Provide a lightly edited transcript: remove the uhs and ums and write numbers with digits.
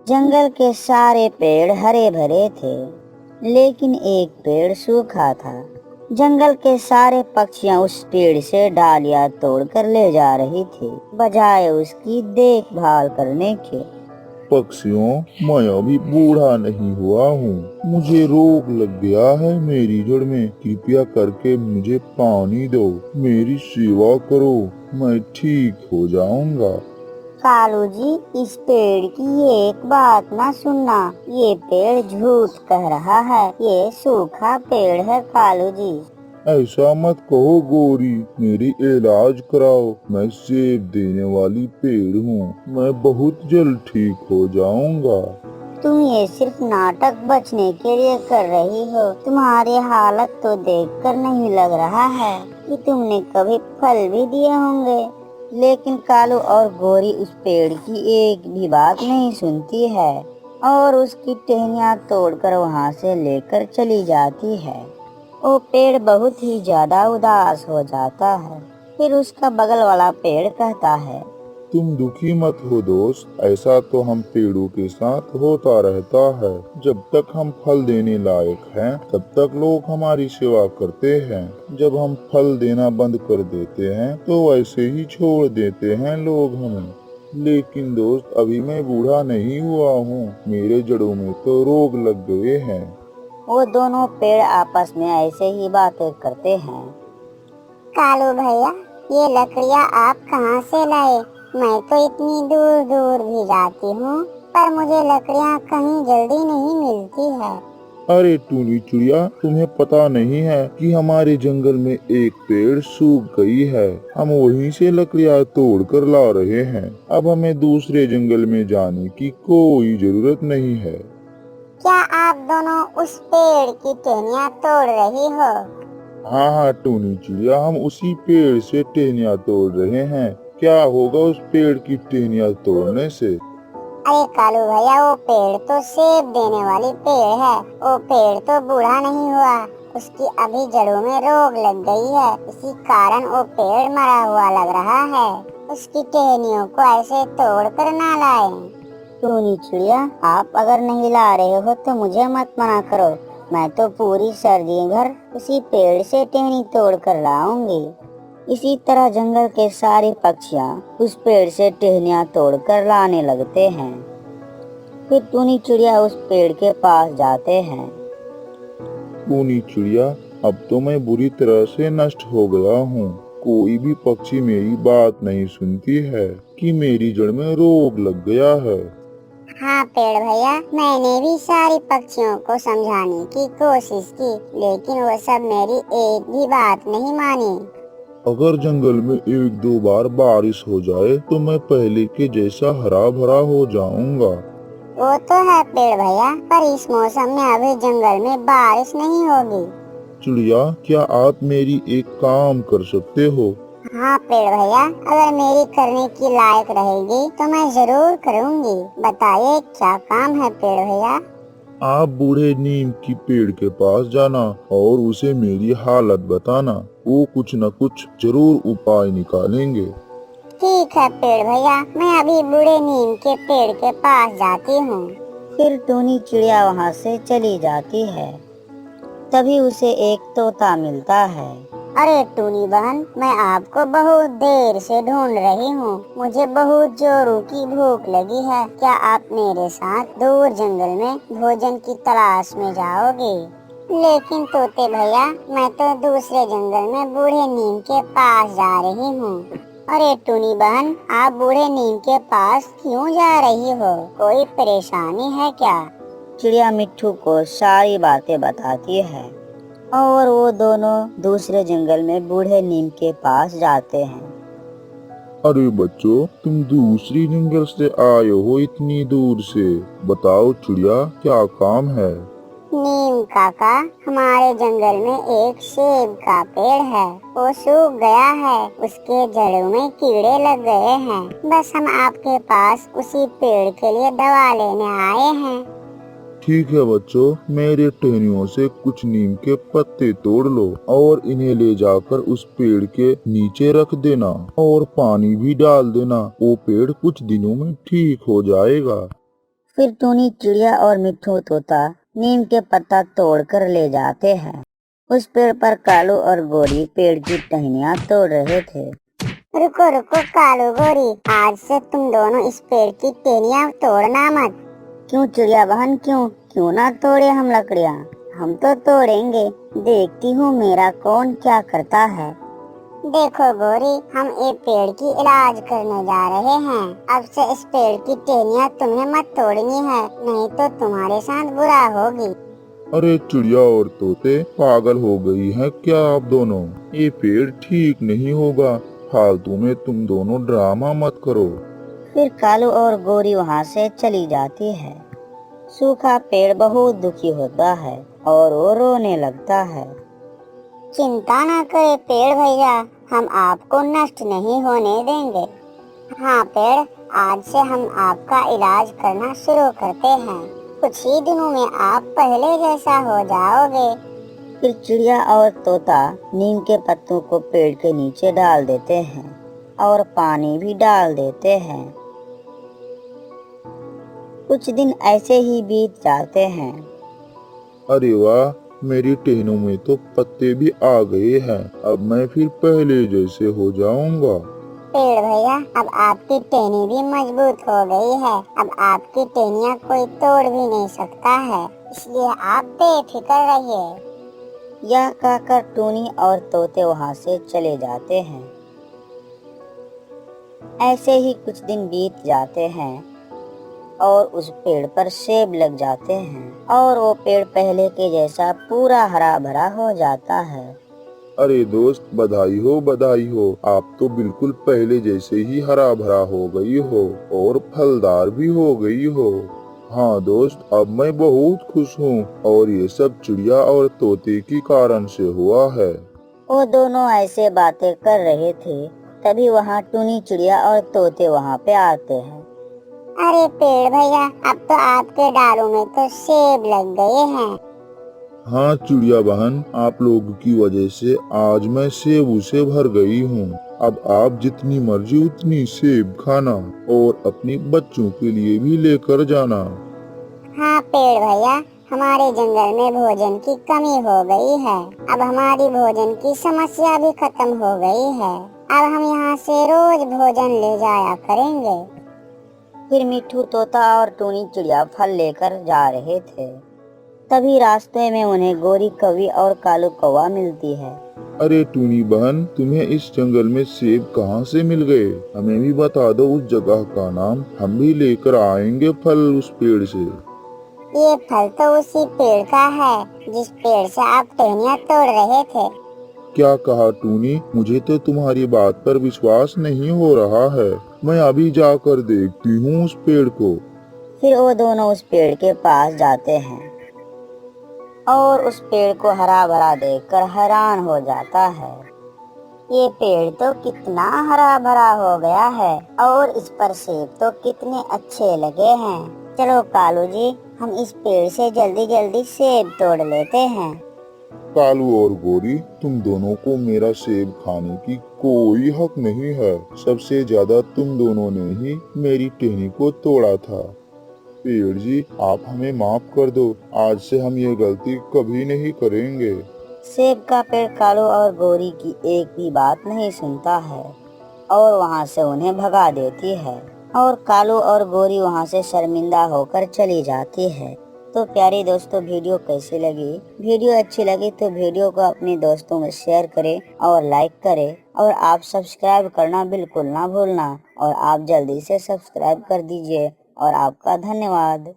जंगल के सारे पेड़ हरे भरे थे, लेकिन एक पेड़ सूखा था। जंगल के सारे पक्षियां उस पेड़ से डालियां तोड़कर ले जा रही थी, बजाय उसकी देखभाल करने के। पक्षियों, मैं अभी बूढ़ा नहीं हुआ हूँ। मुझे रोग लग गया है मेरी जड़ में। कृपया करके मुझे पानी दो, मेरी सेवा करो, मैं ठीक हो जाऊंगा। कालू जी, इस पेड़ की एक बात ना सुनना। ये पेड़ झूठ कह रहा है। ये सूखा पेड़ है कालू जी। ऐसा मत कहो गोरी, मेरी इलाज कराओ। मैं सेब देने वाली पेड़ हूँ, मैं बहुत जल्द ठीक हो जाऊंगा। तुम ये सिर्फ नाटक बचने के लिए कर रही हो। तुम्हारी हालत तो देखकर नहीं लग रहा है कि तुमने कभी फल भी दिए होंगे। लेकिन कालू और गोरी उस पेड़ की एक भी बात नहीं सुनती है और उसकी टहनियाँ तोड़कर वहाँ से लेकर चली जाती है। वो पेड़ बहुत ही ज्यादा उदास हो जाता है। फिर उसका बगल वाला पेड़ कहता है, तुम दुखी मत हो दोस्त, ऐसा तो हम पेड़ों के साथ होता रहता है। जब तक हम फल देने लायक हैं, तब तक लोग हमारी सेवा करते हैं। जब हम फल देना बंद कर देते हैं, तो वैसे ही छोड़ देते हैं लोग हमें। लेकिन दोस्त, अभी मैं बूढ़ा नहीं हुआ हूँ, मेरे जड़ों में तो रोग लग गए हैं। वो दोनों पेड़ आपस में ऐसे ही बातें करते हैं। कालू भैया, ये लकड़ियाँ आप कहाँ से लाए? मैं तो इतनी दूर दूर भी जाती हूँ, पर मुझे लकड़ियाँ कहीं जल्दी नहीं मिलती है। अरे टूनी चिड़िया, तुम्हें पता नहीं है कि हमारे जंगल में एक पेड़ सूख गई है। हम वहीं से लकड़ियाँ तोड़ कर ला रहे हैं। अब हमें दूसरे जंगल में जाने की कोई जरूरत नहीं है। क्या आप दोनों उस पेड़ की टहनियाँ तोड़ रही हो? हाँ हाँ टूनी चिड़िया, हम उसी पेड़ से टहनियाँ तोड़ रहे हैं। क्या होगा उस पेड़ की टहनियाँ तोड़ने से? अरे कालू भैया, वो पेड़ तो सेब देने वाली पेड़ है। वो पेड़ तो बूढ़ा नहीं हुआ, उसकी अभी जड़ों में रोग लग गई है। इसी कारण वो पेड़ मरा हुआ लग रहा है। उसकी टहनियों को ऐसे तोड़ कर ना लाए। टूनी चिड़िया, आप अगर नहीं ला रहे हो तो मुझे मत मना करो। मैं तो पूरी सर्दी भर उसी पेड़ से टहनी तोड़ कर लाऊंगी। इसी तरह जंगल के सारे पक्षियाँ उस पेड़ से टहनियाँ तोड़कर लाने लगते हैं। फिर टूनी चिड़िया उस पेड़ के पास जाते हैं। टूनी चिड़िया, अब तो मैं बुरी तरह से नष्ट हो गया हूँ। कोई भी पक्षी मेरी बात नहीं सुनती है कि मेरी जड़ में रोग लग गया है। हाँ पेड़ भैया, मैंने भी सारी पक्षियों को समझाने की कोशिश की, लेकिन वो सब मेरी एक भी बात नहीं मानी। अगर जंगल में एक दो बार बारिश हो जाए तो मैं पहले के जैसा हरा भरा हो जाऊंगा। वो तो है पेड़ भैया, पर इस मौसम में अभी जंगल में बारिश नहीं होगी। चिड़िया, क्या आप मेरी एक काम कर सकते हो? हाँ पेड़ भैया, अगर मेरी करने की लायक रहेगी तो मैं जरूर करूँगी। बताइए क्या काम है पेड़ भैया? आप बूढ़े नीम की पेड़ के पास जाना और उसे मेरी हालत बताना। वो कुछ न कुछ जरूर उपाय निकालेंगे। ठीक है पेड़ भैया, मैं अभी बूढ़े नीम के पेड़ के पास जाती हूँ। फिर टूनी चिड़िया वहाँ से चली जाती है। तभी उसे एक तोता मिलता है। अरे टूनी बहन, मैं आपको बहुत देर से ढूंढ रही हूँ। मुझे बहुत जोरों की भूख लगी है। क्या आप मेरे साथ दूर जंगल में भोजन की तलाश में जाओगे? लेकिन तोते भैया, मैं तो दूसरे जंगल में बूढ़े नीम के पास जा रही हूँ। अरे टूनी बहन, आप बूढ़े नीम के पास क्यों जा रही हो? कोई परेशानी है क्या? चिड़िया मिट्ठू को सारी बातें बताती है और वो दोनों दूसरे जंगल में बूढ़े नीम के पास जाते हैं। अरे बच्चों, तुम दूसरी जंगल से आए हो इतनी दूर से। बताओ चिड़िया, क्या काम है? नीम काका, हमारे जंगल में एक सेब का पेड़ है। वो सूख गया है, उसके जड़ों में कीड़े लग गए हैं। बस हम आपके पास उसी पेड़ के लिए दवा लेने आए हैं। ठीक है बच्चों, मेरे टहनियों से कुछ नीम के पत्ते तोड़ लो और इन्हें ले जाकर उस पेड़ के नीचे रख देना और पानी भी डाल देना। वो पेड़ कुछ दिनों में ठीक हो जाएगा। फिर टूनी चिड़िया और मिट्ठू तोता नीम के पत्ता तोड़कर ले जाते हैं। उस पेड़ पर कालू और गोरी पेड़ की टहनियाँ तोड़ रहे थे। रुको रुको कालू गोरी, आज से तुम दोनों इस पेड़ की टहनियाँ तोड़ना मत। क्यों चिड़िया बहन, क्यों ना तोड़े हम लकड़ियाँ? हम तो तोड़ेंगे, देखती हूँ मेरा कौन क्या करता है। देखो गोरी, हम एक पेड़ की इलाज करने जा रहे हैं। अब से इस पेड़ की टहनियाँ तुम्हें मत तोड़नी है, नहीं तो तुम्हारे साथ बुरा होगी। अरे चिड़िया और तोते, पागल हो गई हैं क्या आप दोनों? ये पेड़ ठीक नहीं होगा, फालतू में तुम दोनों ड्रामा मत करो। फिर कालू और गोरी वहाँ से चली जाती है। सूखा पेड़ बहुत दुखी होता है और वो रोने लगता है। चिंता ना करे पेड़ भैया, हम आपको नष्ट नहीं होने देंगे। हाँ पेड़, आज से हम आपका इलाज करना शुरू करते हैं। कुछ ही दिनों में आप पहले जैसा हो जाओगे। फिर चिड़िया और तोता नीम के पत्तों को पेड़ के नीचे डाल देते हैं और पानी भी डाल देते हैं। कुछ दिन ऐसे ही बीत जाते हैं। अरे वाह, मेरी टहनियों में तो पत्ते भी आ गए हैं। अब मैं फिर पहले जैसे हो जाऊंगा। पेड़ भैया, अब आपकी टहनी भी मजबूत हो गई है। अब आपकी टहनियाँ कोई तोड़ भी नहीं सकता है, इसलिए आप बेफिक्र रहिए। यह कहकर टूनी और तोते वहाँ से चले जाते हैं। ऐसे ही कुछ दिन बीत जाते हैं और उस पेड़ पर सेब लग जाते हैं और वो पेड़ पहले के जैसा पूरा हरा भरा हो जाता है। अरे दोस्त, बधाई हो, आप तो बिल्कुल पहले जैसे ही हरा भरा हो गई हो और फलदार भी हो गई हो। हाँ दोस्त, अब मैं बहुत खुश हूँ और ये सब चिड़िया और तोते की कारण से हुआ है। वो दोनों ऐसे बातें कर रहे थे, तभी वहाँ टूनी चिड़िया और तोते वहाँ पे आते हैं। अरे पेड़ भैया, अब तो आपके डालों में तो सेब लग गए हैं। हाँ चिड़िया बहन, आप लोगों की वजह से आज मैं सेबों से भर गई हूँ। अब आप जितनी मर्जी उतनी सेब खाना और अपने बच्चों के लिए भी लेकर जाना। हाँ पेड़ भैया, हमारे जंगल में भोजन की कमी हो गई है। अब हमारी भोजन की समस्या भी खत्म हो गई है। अब हम यहाँ से रोज भोजन ले जाया करेंगे। फिर मिट्ठू तोता और टूनी चिड़िया फल लेकर जा रहे थे। तभी रास्ते में उन्हें गोरी कौवी और कालू कौवा मिलती है। अरे टूनी बहन, तुम्हें इस जंगल में सेब कहाँ से मिल गए? हमें भी बता दो उस जगह का नाम, हम भी लेकर आएंगे फल उस पेड़ से। ये फल तो उसी पेड़ का है जिस पेड़ से आप टहनियाँ तोड़ रहे थे। क्या कहा टूनी? मुझे तो तुम्हारी बात पर विश्वास नहीं हो रहा है। मैं अभी जाकर देखती हूँ उस पेड़ को। फिर वो दोनों उस पेड़ के पास जाते हैं और उस पेड़ को हरा भरा देखकर हैरान हो जाता है। ये पेड़ तो कितना हरा भरा हो गया है और इस पर सेब तो कितने अच्छे लगे हैं। चलो कालू जी, हम इस पेड़ से जल्दी जल्दी सेब तोड़ लेते हैं। कालू और गोरी, तुम दोनों को मेरा सेब खाने की कोई हक नहीं है। सबसे ज्यादा तुम दोनों ने ही मेरी टहनी को तोड़ा था। पेड़ जी, आप हमें माफ कर दो। आज से हम ये गलती कभी नहीं करेंगे। सेब का पेड़ कालू और गोरी की एक भी बात नहीं सुनता है और वहाँ से उन्हें भगा देती है और कालू और गोरी वहाँ से शर्मिंदा होकर चली जाती है। तो प्यारे दोस्तों, वीडियो कैसी लगी? वीडियो अच्छी लगी तो वीडियो को अपने दोस्तों में शेयर करें और लाइक करें और आप सब्सक्राइब करना बिल्कुल ना भूलना और आप जल्दी से सब्सक्राइब कर दीजिए और आपका धन्यवाद।